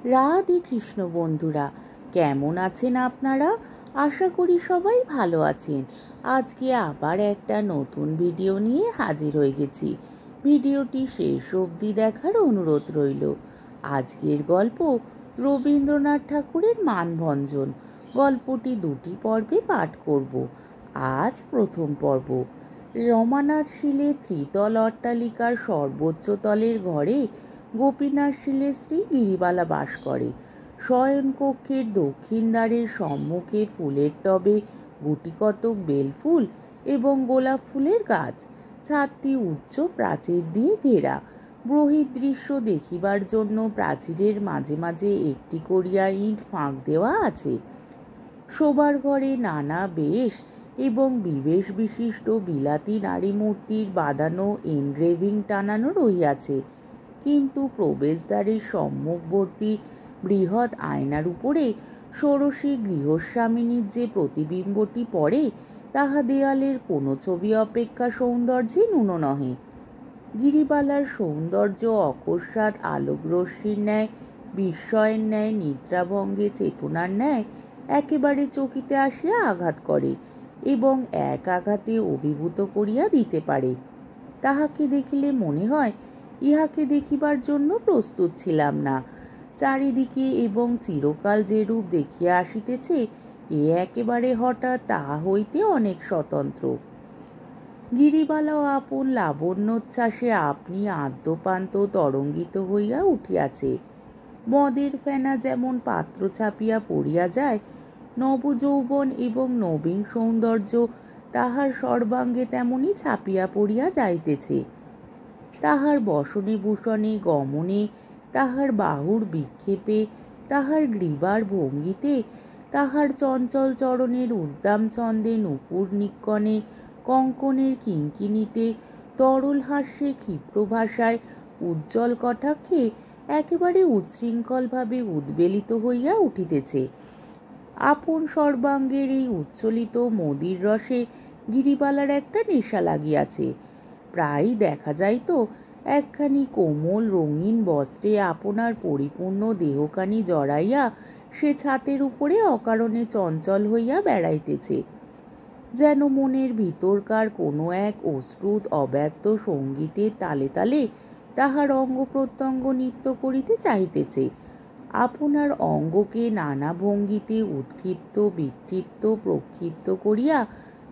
রাধে কৃষ্ণ বন্ধুরা, কেমন আছেন আপনারা? আশা করি সবাই ভালো আছেন। আজকে আবার একটা নতুন ভিডিও নিয়ে হাজির হয়ে গেছি। ভিডিওটি শেষ অবধি দেখার অনুরোধ রইল। আজকের গল্প রবীন্দ্রনাথ ঠাকুরের মানভঞ্জন। গল্পটি দুটি পর্বে পাঠ করব। আজ প্রথম পর্ব। রমানাথ শীলের ত্রিতল অট্টালিকার সর্বোচ্চ তলের ঘরে গোপীনাথ শীলের স্ত্রী গিরিবালা বাস করে। শয়নকক্ষের দক্ষিণ দ্বারের সম্মুখে ফুলের টবে গুটিকতক বেলফুল এবং গোলাপ ফুলের গাছ। ছাদটি উচ্চ প্রাচীর দিয়ে ঘেরা। বহির্দৃশ্য দেখিবার জন্য প্রাচীরের মাঝে মাঝে একটি করিয়া ইট ফাঁক দেওয়া আছে। শোবার ঘরে নানা বেশ এবং বিবেশ বিশিষ্ট বিলাতি নারী মূর্তির বাঁধানো এনগ্রেভিং টানানো রহিয়াছে, কিন্তু প্রবেশদ্বারের সম্মুখবর্তী বৃহৎ আয়নার উপরে ষোড়শী গৃহস্বামিনীর যে প্রতিবিম্বটি পড়ে, তাহা দেয়ালের কোনো ছবি অপেক্ষা সৌন্দর্যে ন্যূন নহে। গিরিবালার সৌন্দর্য অকস্মাৎ আলোকরশ্মির ন্যায়, বিস্ময়ের ন্যায়, নিদ্রাভঙ্গে চেতনার ন্যায় একেবারে চকিতে আসিয়া আঘাত করে এবং এক আঘাতে অভিভূত করিয়া দিতে পারে। তাহাকে দেখিলে মনে হয় ইহাকে দেখিবার জন্য প্রস্তুত ছিলাম না। চারিদিকে এবং চিরকাল যে রূপ দেখিয়া আসিতেছে, এ একেবারে হঠাৎ তাহা হইতে অনেক স্বতন্ত্র। গিরিবালাও আপন লাবণ্যোচ্ছ্বাসে আপনি আদ্যপান্ত তরঙ্গিত হইয়া উঠিয়াছে। মদের ফেনা যেমন পাত্র ছাপিয়া পড়িয়া যায়, নবযৌবন এবং নবীন সৌন্দর্য তাহার সর্বাঙ্গে তেমনি ছাপিয়া পড়িয়া যাইতেছে। তাহার বসনে ভূষণে গমনে, তাহার বাহুর বিক্ষেপে, তাহার গ্রীবার ভঙ্গিতে, তাহার চঞ্চল চরণের উদ্দাম ছন্দে, নূপুর নিক্কণে, কঙ্কণের কিঙ্কিণীতে, তরল হাস্যে, ক্ষিপ্র ভাষায়, উজ্জ্বল কটাক্ষে একেবারে উচ্ছৃঙ্খলভাবে উদ্বেলিত হইয়া উঠিতেছে। আপন সর্বাঙ্গের এই উচ্ছ্বলিত মদির রসে গিরিবালার একটা নেশা লাগিয়াছে। প্রায়ই দেখা যাইত একখানি কোমল রঙিন বস্ত্রে আপনার পরিপূর্ণ দেহখানি জড়াইয়া সে ছাতের উপরে অকারণে চঞ্চল হইয়া বেড়াইতেছে, যেন মনের ভিতরকার কোনো এক অশ্রুত অব্যক্ত সঙ্গীতের তালে তালে তাহার অঙ্গ প্রত্যঙ্গ নৃত্য করিতে চাহিতেছে। আপনার অঙ্গকে নানা ভঙ্গিতে উৎক্ষিপ্ত বিক্ষিপ্ত প্রক্ষিপ্ত করিয়া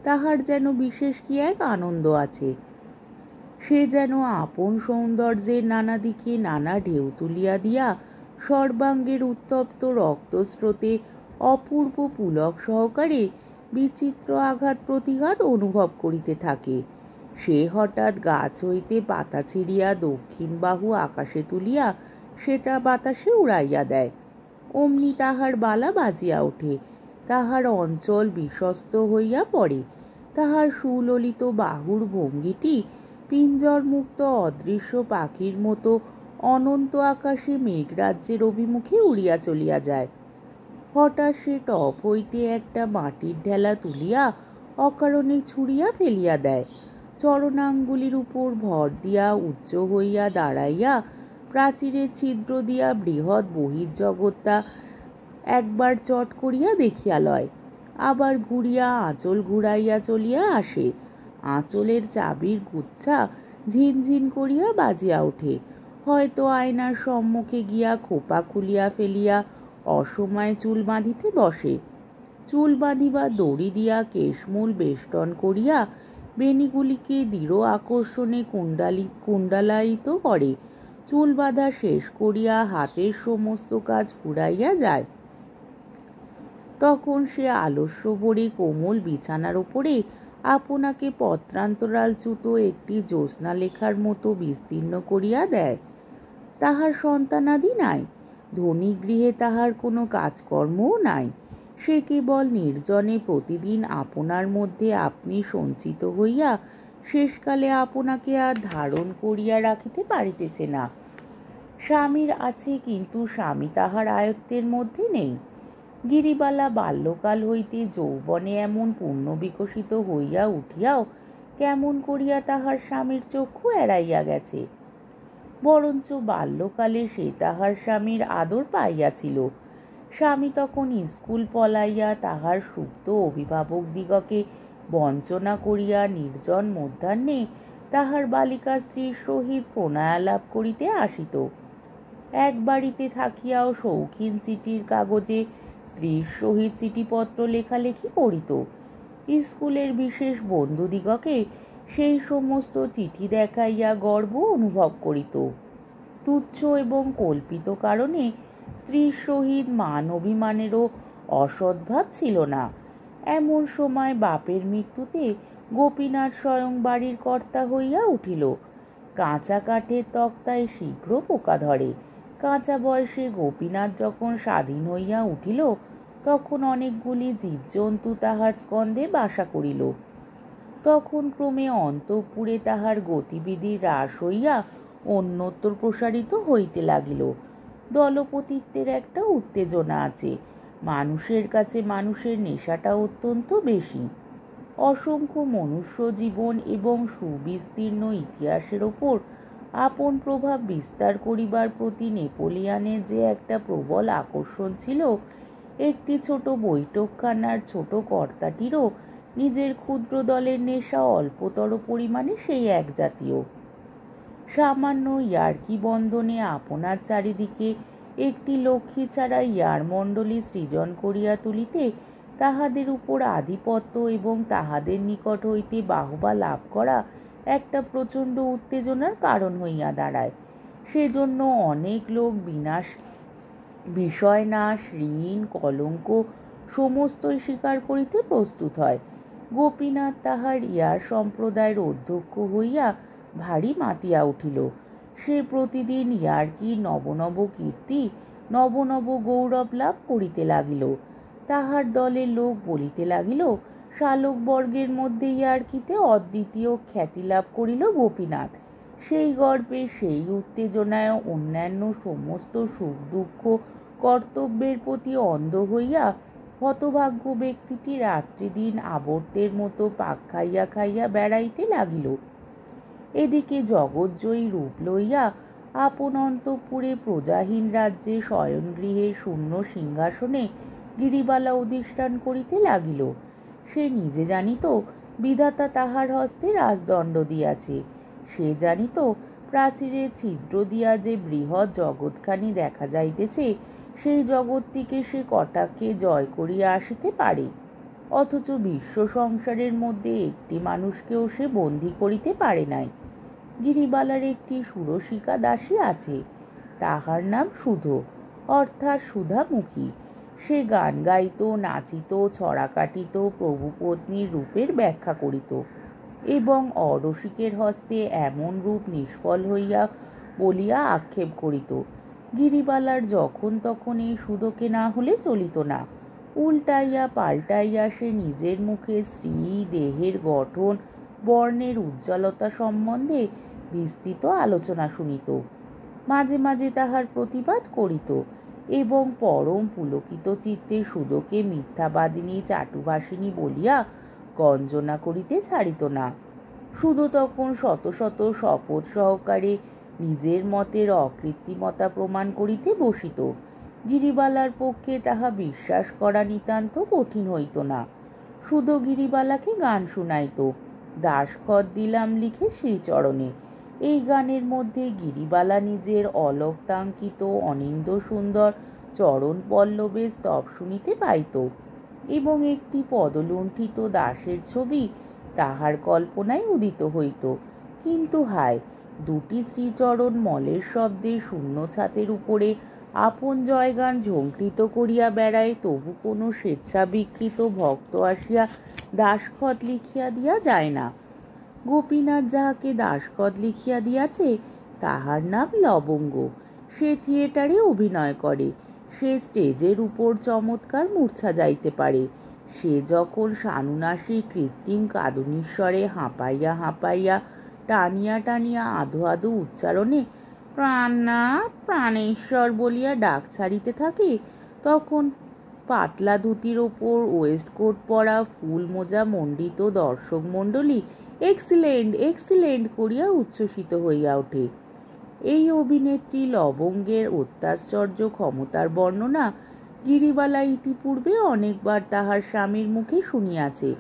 তাহার যেন বিশেষ কি এক আনন্দ আছে। সে যেন আপন সৌন্দর্যের নানা দিকে নানা ঢেউ তুলিয়া দিয়া সর্বাঙ্গের উত্তপ্ত রক্তস্রোতে অপূর্ব পুলক সহকারে বিচিত্র আঘাত প্রতিঘাত অনুভব করিতে থাকে। সে হঠাৎ গাছ হইতে পাতা ছিঁড়িয়া দক্ষিণ বাহু আকাশে তুলিয়া সেটা বাতাসে উড়াইয়া দেয়। অমনি তাহার বালা বাজিয়া ওঠে, তাহার অঞ্চল বিশ্বস্ত হইয়া পড়ে। তাহার সুললিত বাহুর ভঙ্গিটি পিঞ্জর মুক্ত অদৃশ্য পাখির মতো অনন্ত আকাশে মেঘরাজ্যের অভিমুখে উড়িয়া চলিয়া যায়। হঠাৎ সে টপ হইতে একটা মাটির ঢেলা তুলিয়া অকারণে ছুঁড়িয়া ফেলিয়া দেয়। চরণাঙ্গুলির উপর ভর দিয়া উচ্চ হইয়া দাঁড়াইয়া প্রাচীরের ছিদ্র দিয়া বৃহৎ বহির্জগৎটা একবার চট করিয়া দেখিয়া লয়, আবার ঘুরিয়া আঁচল ঘুরাইয়া চলিয়া আসে। আঁচলের চাবির গুচ্ছা ঝিনঝিন করিয়া বাজিয়া ওঠে। হয়তো আয়নার সম্মুখে গিয়া খোপা খুলিয়া ফেলিয়া অসময়ে চুল বাঁধিতে বসে। চুল বাঁধিবা দড়ি দিয়া কেশমূল বেষ্টন করিয়া বেণীগুলিকে দৃঢ় আকর্ষণে কুণ্ডালায়িত করে। চুল বাঁধা শেষ করিয়া হাতের সমস্ত কাজ ফুরাইয়া যায়। তখন সে আলস্য ভরে কোমল বিছানার উপরে আপনাকে পত্রান্তরালচ্যুত একটি জ্যোৎস্না লেখার মতো বিস্তীর্ণ করিয়া দেয়। তাহার সন্তানাদি নাই, ধনী গৃহে তাহার কোনো কাজকর্মও নাই। সে কেবল নির্জনে প্রতিদিন আপনার মধ্যে আপনি সঞ্চিত হইয়া শেষকালে আপনাকে আর ধারণ করিয়া রাখিতে পারিতেছে না। স্বামীর আছে, কিন্তু স্বামী তাহার আয়ত্তের মধ্যে নেই। গিরিবালা বাল্যকাল হইতে যৌবনে এমন পূর্ণ বিকশিত হইয়া উঠিয়াও কেমন করিয়া তাহার স্বামীর চক্ষু এড়াইয়া গেছে। বরঞ্চ বাল্যকালে সে তাহার স্বামীর আদর পাইয়াছিল। স্বামী তখন স্কুল পলাইয়া তাহার সুপ্ত অভিভাবকদিগকে বঞ্চনা করিয়া নির্জন মধ্যাহ্নে তাহার বালিকা স্ত্রীর সহিত প্রণয়ালাপ করিতে আসিত। এক বাড়িতে থাকিয়াও শৌখিন চিঠির কাগজে স্ত্রীর সহিত চিঠিপত্র লেখালেখি করিত। স্কুলের বিশেষ বন্ধুদিগকে সেই সমস্ত চিঠি দেখাইয়া গর্ব অনুভব করিত। তুচ্ছ এবং কল্পিত কারণে স্ত্রীর সহিত মান অভিমানেরও অসদ্ভাব ছিল না। এমন সময় বাপের মৃত্যুতে গোপীনাথ স্বয়ং বাড়ির কর্তা হইয়া উঠিল। কাঁচা কাঠের তক্তায় শীঘ্র পোকা ধরে। কাঁচা বয়সে গোপীনাথ যখন স্বাধীন হইয়া উঠিল, তখন অনেকগুলি জীবজন্তু তাহার স্কন্ধে বাসা করিল। তখন ক্রমে অন্তঃপুরে তাহার গতিবিধি হ্রাস হইয়া অন্যত্র প্রসারিত হইতে লাগিল। দলপতিত্বের একটা উত্তেজনা আছে। মানুষের কাছে মানুষের নেশাটা অত্যন্ত বেশি। অসংখ্য মনুষ্য জীবন এবং সুবিস্তীর্ণ ইতিহাসের ওপর আপন প্রভাব বিস্তার করিবার প্রতি নেপোলিয়নের যে একটা প্রবল আকর্ষণ ছিল, একটি ছোট বৈঠকখানার ছোট কর্তাটিরও নিজের ক্ষুদ্র দলের নেশা অল্পতর পরিমাণে সেই এক জাতীয়। সামান্য ইয়ার্কি বন্ধনে আপনার চারিদিকে একটি লক্ষ্মী ছাড়া ইয়ারমণ্ডলী সৃজন করিয়া তুলিতে, তাহাদের উপর আধিপত্য এবং তাহাদের নিকট হইতে বাহবা লাভ করা একটা প্রচণ্ড উত্তেজনার কারণ হইয়া দাঁড়ায়। সেজন্য অনেক লোক বিনাশ, বিষয় নাশ, ঋণ, কলঙ্ক সমস্তই স্বীকার করিতে প্রস্তুত হয়। গোপীনাথ তাহার ইয়ার সম্প্রদায়ের অধ্যক্ষ হইয়া ভারী মাতিয়া উঠিল। সে প্রতিদিন ইয়ার্কি নব নব কীর্তি, নব নব গৌরব লাভ করিতে লাগিল। তাহার দলের লোক বলিতে লাগিল, শালকবর্গের মধ্যে ইয়ার্কিতে অদ্বিতীয় খ্যাতি লাভ করিল গোপীনাথ। সেই গর্বে, সেই উত্তেজনায় অন্যান্য সমস্ত সুখ দুঃখ কর্তব্যের প্রতি অন্ধ হইয়া হতভাগ্য ব্যক্তিটি রাত্রিদিন আবর্তের মতো পাক খাইয়া খাইয়া বেড়াইতে লাগিল। এদিকে জগৎজয়ী রূপ লইয়া আপন অন্তঃপুরে প্রজাহীন রাজ্যে শয়নগৃহে শূন্য সিংহাসনে গিরিবালা অধিষ্ঠান করিতে লাগিল। সে নিজে জানিত বিধাতা তাহার হস্তে রাজদণ্ড দিয়াছে। সে জানিত প্রাচীরের ছিদ্র দিয়া যে বৃহৎ জগৎখানি দেখা যাইতেছে, সেই জগৎটিকে সে কটাক্ষে জয় করিয়া আসিতে পারে। অথচ বিশ্ব সংসারের মধ্যে একটি মানুষকেও সে বন্দী করিতে পারে নাই। গিরিবালার একটি সুরসিকা দাসী আছে, তাহার নাম সুধো, অর্থাৎ সুধামুখী। সে গান গাইত, নাচিত, ছড়া কাটিত, প্রভু পত্নীর রূপের ব্যাখ্যা করিত এবং অরসিকের হস্তে এমন রূপ নিষ্ফল হইয়া বলিয়া আক্ষেপ করিত। গিরিবালার যখন তখন এই সুধোকে না হলে চলিত না। উল্টাইয়া পাল্টাইয়া সে নিজের মুখে স্ত্রী, দেহের গঠন, বর্ণের উজ্জ্বলতা সম্বন্ধে বিস্তৃত আলোচনা শুনিত। মাঝে মাঝে তাহার প্রতিবাদ করিত এবং পরম পুলকিত চিত্তে সুধোকে মিথ্যাবাদিনী, চাটুভাষিনী বলিয়া গঞ্জনা করিতে ছাড়িত না। সুধো তখন শত শত শপথ সহকারে নিজের মতের অকৃত্রিমতা প্রমাণ করিতে বসিত। গিরিবালার পক্ষে তাহা বিশ্বাস করা নিতান্ত কঠিন হইত না। সুধো গিরিবালাকে গান শুনাইত, দাসখত দিলাম লিখে শ্রীচরণে। এই গানের মধ্যে গিরিবালা নিজের অলক্তাঙ্কিত অনিন্দ সুন্দর চরণ পল্লবের স্তব শুনিতে পাইত এবং একটি পদলুণ্ঠিত দাসের ছবি তাহার কল্পনায় উদিত হইত। কিন্তু হায়, দুটি শ্রীচরণ মলের শব্দে শূন্য ছাতের উপরে আপন জয়গান ঝঙ্কৃত করিয়া বেড়ায়, তবু কোনো স্বেচ্ছাবিকৃত ভক্ত আসিয়া দাসখত লিখিয়া দিয়া যায় না। গোপীনাথ যাহাকে দাসখত লিখিয়া দিয়াছে, তাহার নাম লবঙ্গ। সে থিয়েটারে অভিনয় করে, সে স্টেজের উপর চমৎকার মূর্ছা যাইতে পারে। সে যখন সানুনাসিক কৃত্রিম কাদুনীশ্বরে হাঁপাইয়া হাঁপাইয়া, টানিয়া টানিয়া আধো আধো উচ্চারণে প্রাণনাথ, প্রাণেশ্বর বলিয়া ডাক ছাড়িতে থাকে, তখন পাতলা ধুতির ওপর ওয়েস্টকোট পরা, ফুল মোজা মণ্ডিত দর্শক মণ্ডলী এক্সিলেন্ট, এক্সিলেন্ট করিয়া উচ্ছ্বসিত হইয়া ওঠে। এই অভিনেত্রী লবঙ্গের অত্যাশ্চর্য ক্ষমতার বর্ণনা গিরিবালা ইতিপূর্বে অনেকবার তাহার স্বামীর মুখে শুনিয়াছে।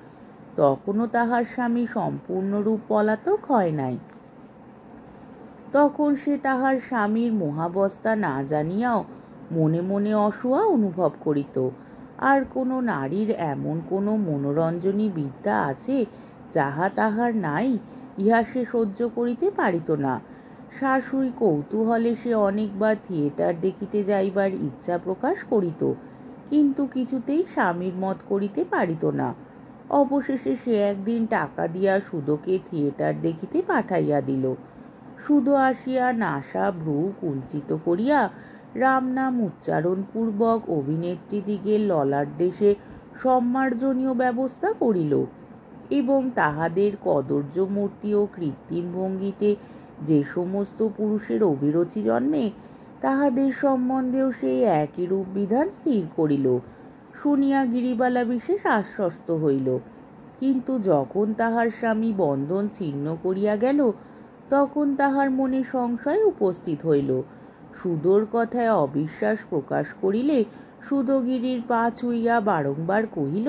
তখনও তাহার স্বামী সম্পূর্ণরূপ পলাতক হয় নাই। তখন সে তাহার স্বামীর মহাবস্থা না জানিয়াও মনে মনে অসূয়া অনুভব করিত। আর কোনো নারীর এমন কোনো মনোরঞ্জনী বিদ্যা আছে যাহা তাহার নাই, ইহা সে সহ্য করিতে পারিত না। শাশুড়ি কৌতূহলে সে অনেকবার থিয়েটার দেখিতে যাইবার ইচ্ছা প্রকাশ করিত, কিন্তু কিছুতেই স্বামীর মত করিতে পারিত না। অবশেষে সে একদিন টাকা দিয়া সুধোকে থিয়েটার দেখিতে পাঠাইয়া দিল। সুধো আসিয়া নাসা ভ্রু কুঞ্চিত করিয়া রাম নাম উচ্চারণপূর্বক অভিনেত্রীদিগের ললাট দেশে সম্মার্জনীয় ব্যবস্থা করিল এবং তাহাদের কদর্য মূর্তি ও কৃত্রিম ভঙ্গিতে যে সমস্ত পুরুষের অভিরুচি জন্মে তাহাদের সম্বন্ধেও সেই একই রূপ বিধান স্থির করিল। শুনিয়া গিরিবালা বিশেষ আশ্বস্ত হইল, কিন্তু যখন তাহার স্বামী বন্ধন ছিন্ন করিয়া গেল তখন তাহার মনে সংশয় উপস্থিত হইল। সুধোর কথায় অবিশ্বাস প্রকাশ করিলে সুধোগিরির পা ছুঁইয়া বারংবার কহিল,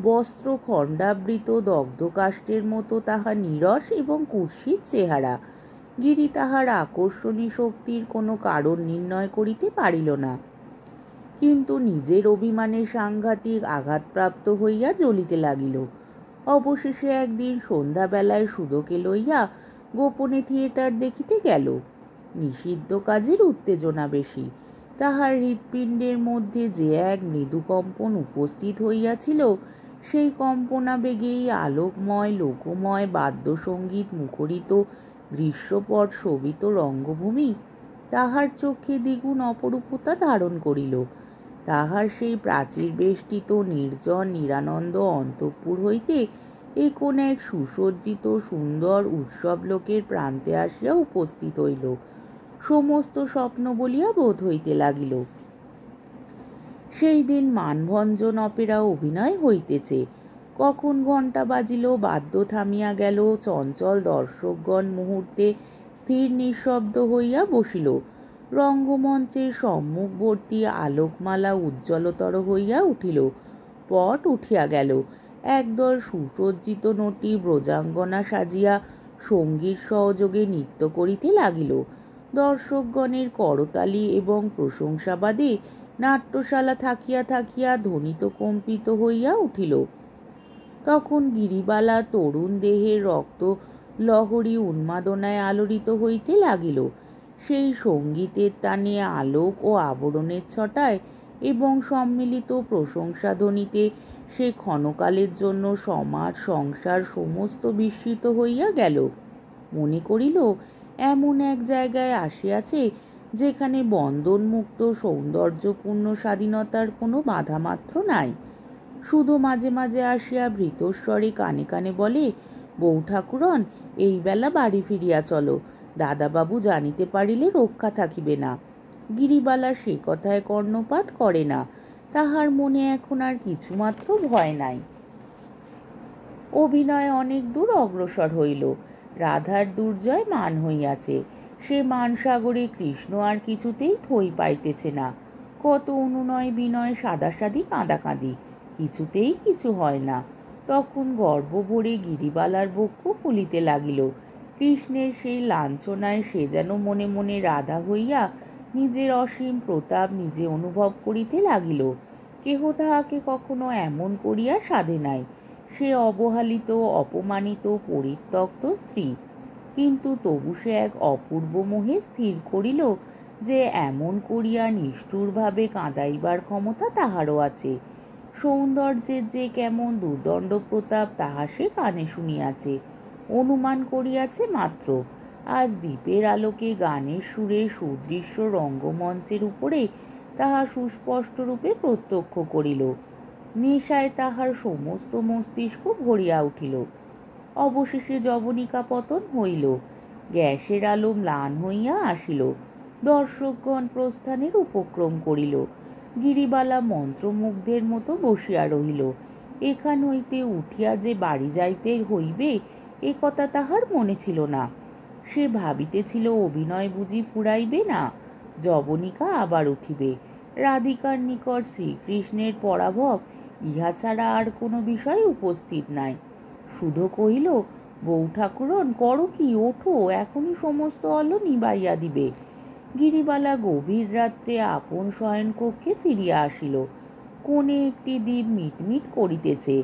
বস্ত্র খণ্ডাবৃত দগ্ধ কাষ্ঠের মতো তাহার নীরস এবং কুৎসিত চেহারা। গিরি তাহার আকর্ষণী শক্তির কোনো কারণ নির্ণয় করিতে পারিল না, কিন্তু নিজের অভিমানে সাংঘাতিক আঘাতপ্রাপ্ত হইয়া জ্বলিতে লাগিল। অবশেষে একদিন সন্ধ্যাবেলায় সুধোকে লইয়া গোপনে থিয়েটার দেখিতে গেল। নিষিদ্ধ কাজের উত্তেজনা বেশি। তাহার হৃৎপিণ্ডের মধ্যে যে এক মৃদু কম্পন উপস্থিত হইয়াছিল, সেই কম্পনাবেগেই আলোকময় লোকময় বাদ্যসঙ্গীত মুখরিত দৃশ্যপট শোভিত রঙ্গভূমি তাহার চক্ষে দ্বিগুণ অপরূপতা ধারণ করিল। তাহার সেই প্রাচীর বেষ্টিত নির্জন নিরানন্দ অন্তঃপুর হইতে এ কোন এক সুসজ্জিত সুন্দর উৎসব লোকের প্রান্তে আসিয়া উপস্থিত হইল। সমস্ত স্বপ্ন বলিয়া বোধ হইতে লাগিল। সেই দিন মানভঞ্জন অপেরা অভিনয় হইতেছে। কখন ঘণ্টা বাজিল, বাদ্য থামিয়া গেল, চঞ্চল দর্শকগণ মুহূর্তে স্থির নিঃশব্দ হইয়া বসিল। রঙ্গমঞ্চের সম্মুখবর্তী আলোকমালা উজ্জ্বলতর হইয়া উঠিল। পট উঠিয়া গেল। একদল সুসজ্জিত নটি ব্রজাঙ্গনা সাজিয়া সঙ্গীত সহযোগে নৃত্য করিতে লাগিল। দর্শকগণের করতালি এবং প্রশংসাবাদে নাট্যশালা থাকিয়া থাকিয়া ধ্বনিত কম্পিত হইয়া উঠিল। তখন গিরিবালা তরুণ দেহের রক্ত লহরী উন্মাদনায় আলোড়িত হইতে লাগিল। সেই সঙ্গীতের টানে, আলোক ও আবরণের ছটায় এবং সম্মিলিত প্রশংসাধ্বনিতে সে ক্ষণকালের জন্য সমাজ সংসার সমস্ত বিস্মিত হইয়া গেল। মনে করিল এমন এক জায়গায় আসিয়াছে যেখানে বন্ধনমুক্ত সৌন্দর্যপূর্ণ স্বাধীনতার কোনো বাধামাত্র নাই। শুধু মাঝে মাঝে আসিয়া ভৃতস্বরে কানে কানে বলে, বউ ঠাকুরন, এই বেলা বাড়ি ফিরিয়া চলো, দাদাবাবু জানিতে পারিলে রক্ষা থাকিবে না। গিরিবালা সে কথায় কর্ণপাত করে না। তাহার মনে এখন আর কিছুমাত্র ভয় নাই। অভিনয় অনেক দূর অগ্রসর হইল। রাধার দুর্জয় মান হইয়াছে। সে মানসাগরে কৃষ্ণ আর কিছুতেই থই পাইতেছে না। কত অনুনয় বিনয় সাদাসাদি কাঁদাকাঁদি, কিছুতেই কিছু হয় না। তখন গর্ব ভরে গিরিবালার বক্ষ ফুলিতে লাগিল। কৃষ্ণের সেই লাঞ্ছনায় সে যেন মনে মনে রাধা হইয়া নিজের অসীম প্রতাপ নিজে অনুভব করিতে লাগিল। কেহ তাহাকে কখনো এমন করিয়া সাধে নাই। সে অবহেলিত, অপমানিত, পরিত্যক্ত স্ত্রী, কিন্তু তবু সে এক অপূর্ব মোহে স্থির করিল যে এমন করিয়া নিষ্ঠুরভাবে কাঁদাইবার ক্ষমতা তাহারও আছে। সৌন্দর্যের যে কেমন দুর্দণ্ড প্রতাপ তাহা সে কানে শুনিয়াছে, অনুমান করিয়াছে মাত্র। আজ দ্বীপের আলোকে গানের সুরে সুদৃশ্য রঙ্গমঞ্চের উপরে তাহা সুস্পষ্ট রূপে প্রত্যক্ষ করিল। নেশায় তাহার সমস্ত মস্তিষ্ক ভরিয়া উঠিল। অবশেষে যবনিকা পতন হইল। গ্যাসের আলো ম্লান হইয়া আসিল। দর্শকগণ প্রস্থানের উপক্রম করিল। গিরিবালা মন্ত্রমুগ্ধের মতো বসিয়া রহিল। এখান হইতে উঠিয়া যে বাড়ি যাইতে হইবে এ কথা তাহার মনে ছিল না। সে ভাবিতেছিল অভিনয় বুঝি ফুরাইবে না, যবনিকা আবার উঠিবে। রাধিকার নিকট শ্রীকৃষ্ণের পরাভব ইহা ছাড়া আর কোনো বিষয় উপস্থিত নাই। শুধু কহিল, বউ ঠাকুরন করো কি, ওঠো, এখনই সমস্ত আলো নিবাইয়া দিবে। গিরিবালা গভীর রাত্রে আপন শয়নকক্ষে ফিরিয়া আসিল। কোণে একটি দ্বীপ মিটমিট করিতেছে,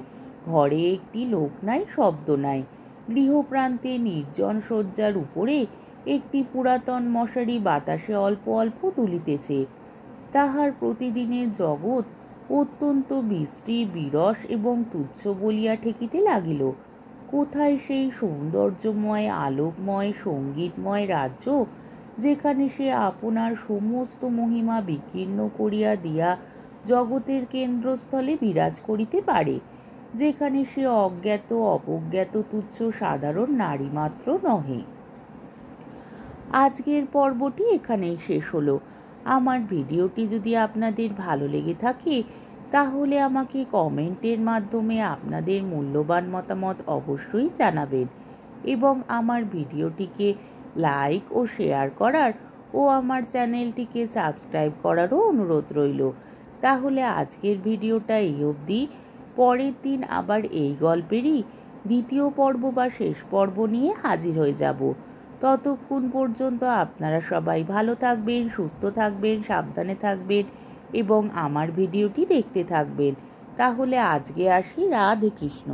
ঘরে একটি লোক নাই, শব্দ নাই। গৃহপ্রান্তে নির্জন শয্যার উপরে একটি পুরাতন মশারি বাতাসে অল্প অল্প দুলিতেছে। তাহার প্রতিদিনের জগৎ অত্যন্ত বিশ্রী, বিরস এবং তুচ্ছ বলিয়া ঠেকিতে লাগিল। কোথায় সেই সৌন্দর্যময়, আলোকময়, সঙ্গীতময় রাজ্য, যেখানে সে আপনার সমস্ত মহিমা বিকীর্ণ করিয়া দিয়া জগতের কেন্দ্রস্থলে বিরাজ করিতে পারে, যেখানে সে অজ্ঞাত, অপজ্ঞাত, তুচ্ছ সাধারণ নারী মাত্র নহে। আজকের পর্বটি এখানেই শেষ হলো। আমার ভিডিওটি যদি আপনাদের ভালো লেগে থাকে তাহলে আমাকে কমেন্টের মাধ্যমে আপনাদের মূল্যবান মতামত অবশ্যই জানাবেন এবং আমার ভিডিওটিকে লাইক ও শেয়ার করার ও আমার চ্যানেলটিকে সাবস্ক্রাইব করারও অনুরোধ রইল। তাহলে আজকের ভিডিওটা এই অবধি। পরের দিন আবার এই গল্পেরই দ্বিতীয় পর্ব বা শেষ পর্ব নিয়ে হাজির হয়ে যাব। ততক্ষণ পর্যন্ত আপনারা সবাই ভালো থাকবেন, সুস্থ থাকবেন, সাবধানে থাকবেন এবং আমার ভিডিওটি দেখতে থাকবেন। তাহলে আজকে আসি। রাধে কৃষ্ণ।